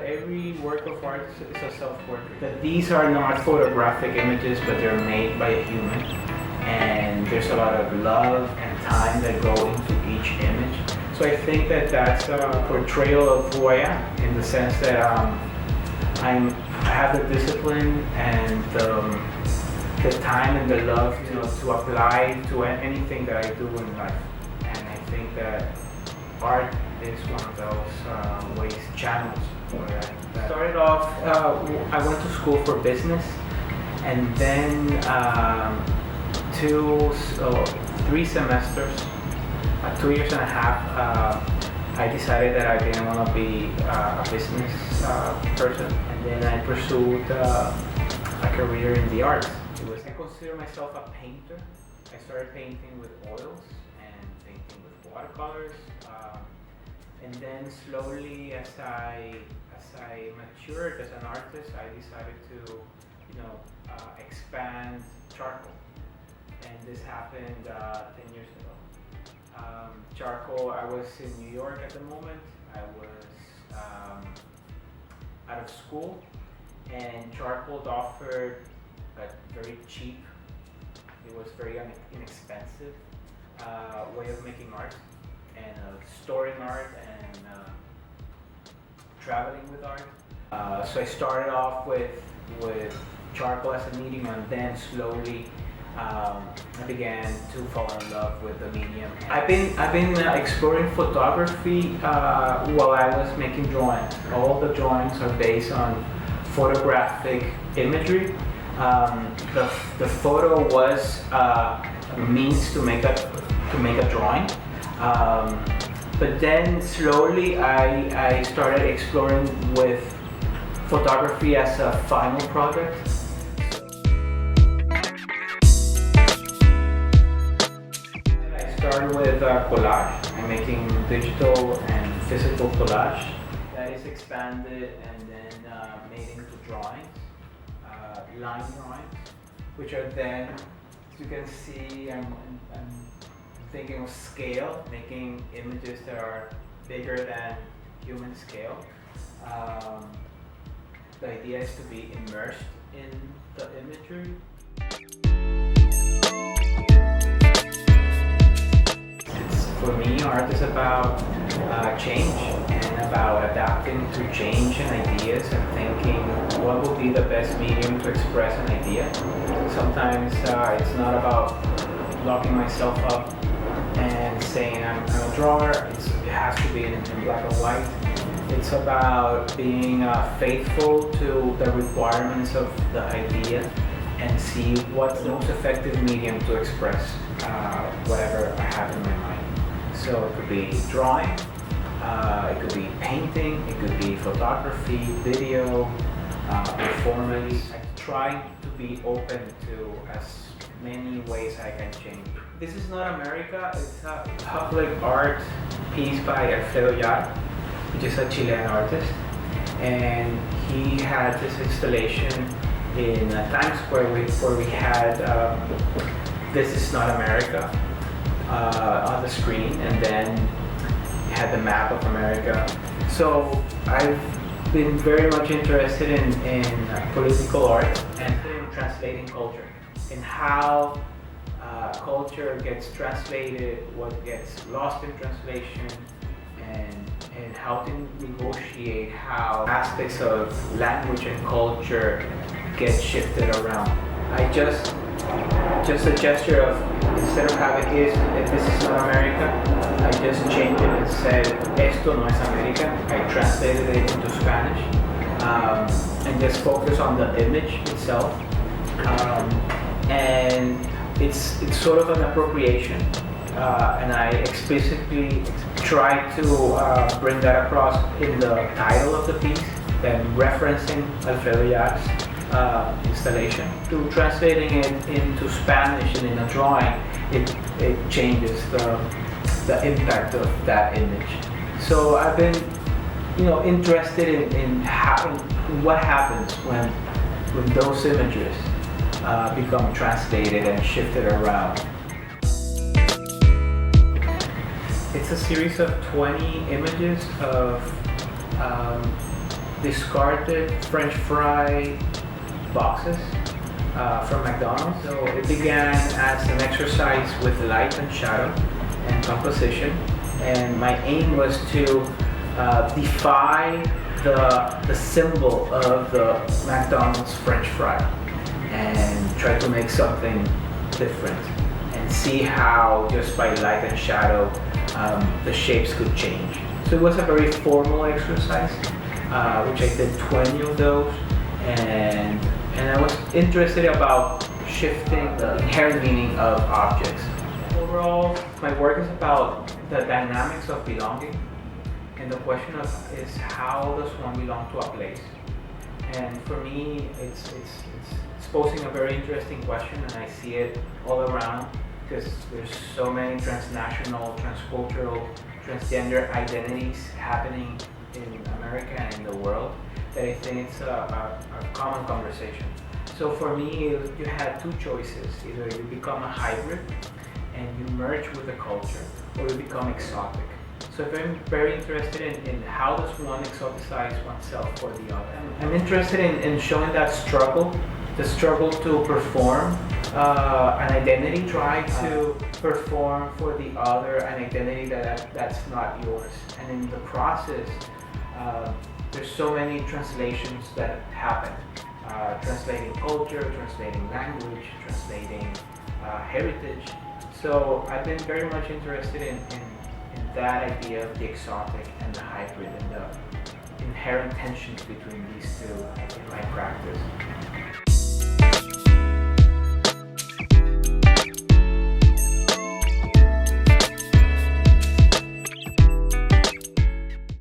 that every work of art is a self-portrait. That these are not photographic images, but they're made by a human. And there's a lot of love and time that go into each image. So I think that that's a portrayal of who I am, in the sense that I have the discipline and the time and the love to apply to anything that I do in life. And I think that art is one of those channels where I started off. I went to school for business, and then 3 semesters, 2 years and a half, I decided that I didn't want to be a business person, and then I pursued a career in the arts. I consider myself a painter. I started painting with oils and painting with watercolors, and then slowly, as I matured as an artist, I decided to, expand charcoal, and this happened 10 years ago. Charcoal, I was in New York at the moment. I was out of school, and charcoal offered a very cheap, it was very inexpensive way of making art, and storing art, and traveling with art. So I started off with charcoal as a medium, and then slowly I began to fall in love with the medium. I've been exploring photography while I was making drawings. All the drawings are based on photographic imagery. The photo was a means to make a drawing. But then slowly I started exploring with photography as a final product. I started with collage. I'm making digital and physical collage. That is expanded and then made into drawings, line drawings, which are then, as you can see, I'm thinking of scale, making images that are bigger than human scale. The idea is to be immersed in the imagery. For me, art is about change and about adapting to change and ideas and thinking what would be the best medium to express an idea. Sometimes it's not about locking myself up and saying I'm a drawer, it has to be in black and white. It's about being faithful to the requirements of the idea and see what's the most effective medium to express whatever I have in my mind. So it could be drawing, it could be painting, it could be photography, video, performance. I try to be open to as many ways I can change. This is not America, it's a public art piece by Alfredo Yar, which is a Chilean artist. And he had this installation in Times Square where we had This Is Not America on the screen, and then you had the map of America. So I've been very much interested in political art and in translating culture, in how culture gets translated, what gets lost in translation, and how to negotiate how aspects of language and culture get shifted around. Just a gesture of, instead of having this is not America, I just changed it and said, esto no es América. I translated it into Spanish, and just focus on the image itself. And it's sort of an appropriation, and I explicitly try to bring that across in the title of the piece, then referencing Alfredo Yar's installation. To translating it into Spanish and in a drawing, it changes the impact of that image. So I've been, interested in what happens when those images become translated and shifted around. It's a series of 20 images of discarded French fry boxes from McDonald's. So it began as an exercise with light and shadow and composition, and my aim was to defy the symbol of the McDonald's French fry and try to make something different and see how just by light and shadow the shapes could change. So it was a very formal exercise, which I did 20 of those, and I was interested about shifting the inherent meaning of objects. Overall, my work is about the dynamics of belonging, and the question is how does one belong to a place? And for me, it's posing a very interesting question, and I see it all around because there's so many transnational, transcultural, transgender identities happening in America and in the world that I think it's a common conversation. So for me, you had two choices. Either you become a hybrid and you merge with the culture, or you become exotic. So I'm very interested in how does one exoticize oneself for the other. I'm interested in showing that struggle, the struggle to perform an identity, try to perform for the other an identity that's not yours. And in the process, there's so many translations that happen. Translating culture, translating language, translating heritage. So I've been very much interested in that idea of the exotic and the hybrid and the inherent tensions between these two in my practice.